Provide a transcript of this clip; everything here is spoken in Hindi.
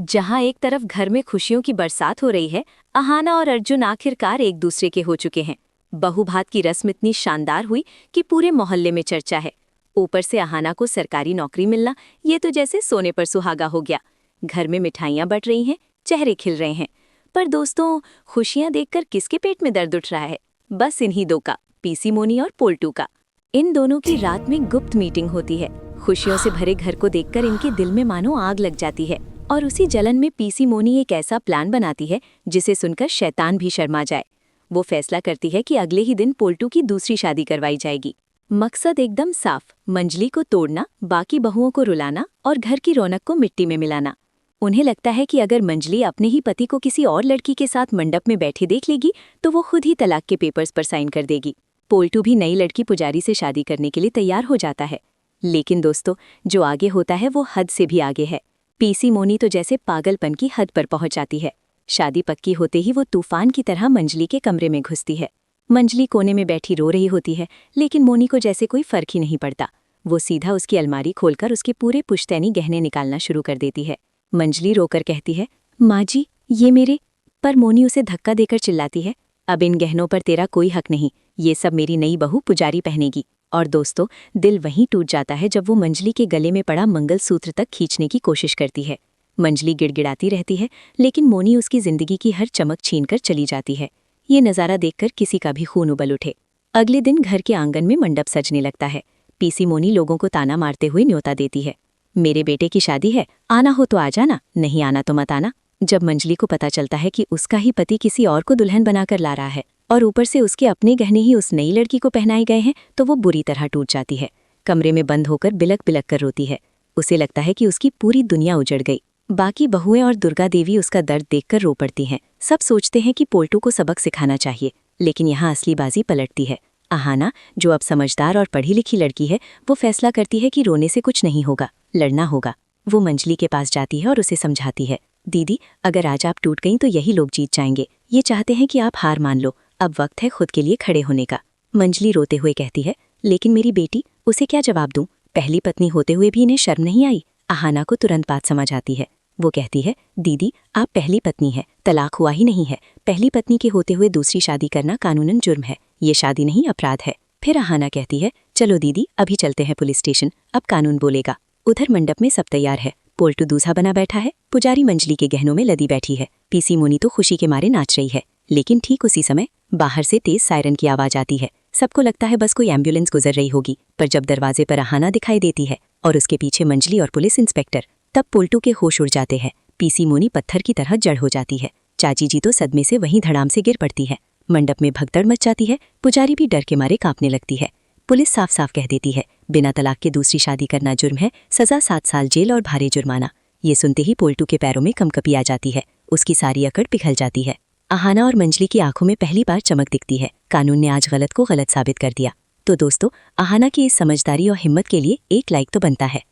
जहां एक तरफ घर में खुशियों की बरसात हो रही है, अहाना और अर्जुन आखिरकार एक दूसरे के हो चुके हैं। बहू भात की रस्म इतनी शानदार हुई कि पूरे मोहल्ले में चर्चा है। ऊपर से अहाना को सरकारी नौकरी मिलना, ये तो जैसे सोने पर सुहागा हो गया। घर में मिठाइयां बट रही हैं, चेहरे खिल रहे हैं। पर दोस्तों, खुशियां देखकर किसके पेट में दर्द उठ रहा है? बस इन्हीं दो का, पीसी मोनी और पोल्टू का। इन दोनों की रात में गुप्त मीटिंग होती है। खुशियों से भरे घर को देखकर इनके दिल में मानो आग लग जाती है। और उसी जलन में पीसी मोनी एक ऐसा प्लान बनाती है जिसे सुनकर शैतान भी शर्मा जाए। वो फैसला करती है कि अगले ही दिन पोल्टू की दूसरी शादी करवाई जाएगी। मकसद एकदम साफ, मंजली को तोड़ना, बाकी बहुओं को रुलाना और घर की रौनक को मिट्टी में मिलाना। उन्हें लगता है कि अगर मंजली अपने ही पति को किसी और लड़की के साथ मंडप में बैठे देख लेगी तो वो खुद ही तलाक के पेपर्स पर साइन कर देगी। पोल्टू भी नई लड़की पुजारी से शादी करने के लिए तैयार हो जाता है। लेकिन दोस्तों, जो आगे होता है वो हद से भी आगे है। पीसी मोनी तो जैसे पागलपन की हद पर पहुंच जाती है। शादी पक्की होते ही वो तूफान की तरह मंजली के कमरे में घुसती है। मंजली कोने में बैठी रो रही होती है, लेकिन मोनी को जैसे कोई फर्क ही नहीं पड़ता। वो सीधा उसकी अलमारी खोलकर उसके पूरे पुश्तैनी गहने निकालना शुरू कर देती है। मंजली रोकर कहती है, माँ जी, ये मेरे। पर मोनी उसे धक्का देकर चिल्लाती है, अब इन गहनों पर तेरा कोई हक नहीं, ये सब मेरी नई बहू पुजारी पहनेगी। और दोस्तों, दिल वहीं टूट जाता है जब वो मंजली के गले में पड़ा मंगलसूत्र तक खींचने की कोशिश करती है। मंजली गिड़गिड़ाती रहती है, लेकिन मोनी उसकी जिंदगी की हर चमक छीनकर चली जाती है। ये नज़ारा देखकर किसी का भी खून उबल उठे। अगले दिन घर के आंगन में मंडप सजने लगता है। पीसी मोनी लोगों को ताना मारते हुए न्योता देती है, मेरे बेटे की शादी है, आना हो तो आ जाना, नहीं आना तो मत आना। जब मंजली को पता चलता है कि उसका ही पति किसी और को दुल्हन बनाकर ला रहा है और ऊपर से उसके अपने गहने ही उस नई लड़की को पहनाए गए हैं, तो वो बुरी तरह टूट जाती है। कमरे में बंद होकर बिलक बिलक कर रोती है। उसे लगता है कि उसकी पूरी दुनिया उजड़ गई। बाकी बहुएं और दुर्गा देवी उसका दर्द देखकर रो पड़ती हैं। सब सोचते हैं कि पोल्टू को सबक सिखाना चाहिए, लेकिन यहाँ असली बाजी पलटती है। अहाना, जो अब समझदार और पढ़ी लिखी लड़की है, वो फैसला करती है कि रोने से कुछ नहीं होगा, लड़ना होगा। वो मंजली के पास जाती है और उसे समझाती है, दीदी, अगर आज आप टूट गईं तो यही लोग जीत जाएंगे। ये चाहते हैं कि आप हार मान लो, अब वक्त है खुद के लिए खड़े होने का। मंजली रोते हुए कहती है, लेकिन मेरी बेटी, उसे क्या जवाब दूं? पहली पत्नी होते हुए भी इन्हें शर्म नहीं आई? अहाना को तुरंत बात समझ आती है। वो कहती है, दीदी, आप पहली पत्नी है, तलाक हुआ ही नहीं है। पहली पत्नी के होते हुए दूसरी शादी करना कानूनन जुर्म है। ये शादी नहीं, अपराध है। फिर अहाना कहती है, चलो दीदी, अभी चलते हैं पुलिस स्टेशन, अब कानून बोलेगा। उधर मंडप में सब तैयार है। पोल्टू दूल्हा बना बैठा है, पुजारी मंजली के गहनों में लदी बैठी है। पीसी मोनी तो खुशी के मारे नाच रही है। लेकिन ठीक उसी समय बाहर से तेज सायरन की आवाज आती है। सबको लगता है बस कोई एम्बुलेंस गुजर रही होगी, पर जब दरवाजे पर अहाना दिखाई देती है और उसके पीछे मंजली और पुलिस इंस्पेक्टर, तब पोल्टू के होश उड़ जाते हैं। पीसी मोनी पत्थर की तरह जड़ हो जाती है। चाची जी तो सदमे से वहीं धड़ाम से गिर पड़ती है। मंडप में भगदड़ मच जाती है। पुजारी भी डर के मारे कांपने लगती है। पुलिस साफ साफ कह देती है, बिना तलाक के दूसरी शादी करना जुर्म है, सजा 7 साल जेल और भारी जुर्माना। ये सुनते ही पोल्टू के पैरों में कंपकपी आ जाती है। उसकी सारी अकड़ पिघल जाती है। अहाना और मंजली की आंखों में पहली बार चमक दिखती है। कानून ने आज गलत को गलत साबित कर दिया। तो दोस्तों, अहाना की इस समझदारी और हिम्मत के लिए एक लाइक तो बनता है।